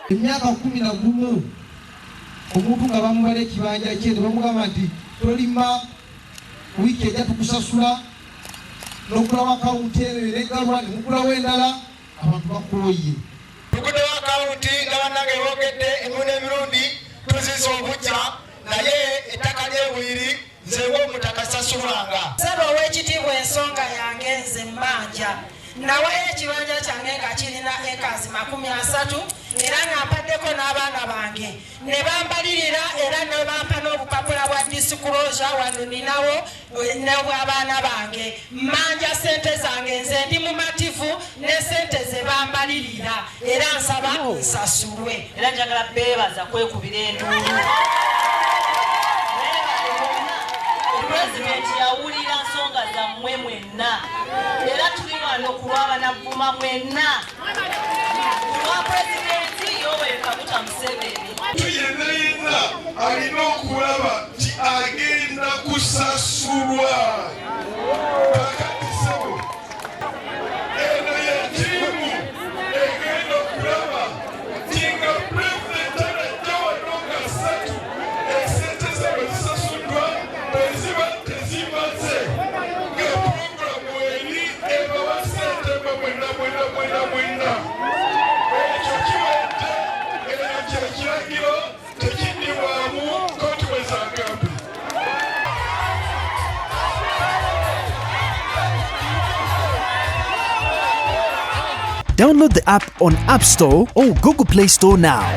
Emyaka 11 omuntu nga bamubala ekibanja kye ne bamugamba nti tolima wiiki ejja tukusasula n'okulawo akawunti eno eregalwa ne mugulawo endala abantu bakooye. Tugudewo akawunti nga bannange boogedde emirundi emirundi tuziza obujja naye ettaka ly'ebwiri nze ng'omutaka sasulanga. Nsaba Oweekitiibwa ensonga yange nze Mmanja nawayo ekibanja kyange nga kirina ekazi 30 era ng'ampaddeko n'abaana bange ne bambalirira era ne bampa n'obupapula bwa disclosure wano ninawo n'obw'abaana bange. Mmanja ssente zange nze ndi mumativu ne ssente ze bambalirira era nsaba nsasulwe. Era njagala beebaza kwekubira enduulu. Pulezidenti yawulira nsonga zammwe mwenna era tuli wano kulwaba Navuma mwenna kulwa pulezidenti Yoweri Kaguta Museveni. Yenna alina okulaba nti agenda kusasulwa. Kakatisawo eno yetiimu egenda okulaba nti nga pulezidenti alajja wano nga 3 esente ze bwe zisasuddwa bweziba tezimaze nga pulogulamu eri ebawa sente mwe mwenna. Ekyo kiwedde era kyekiragiro tekiddibwamu kooti bwe zagambye. Download the app on App Store or Google Play Store now.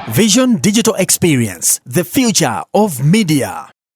Vision Digital Experience, the future of media.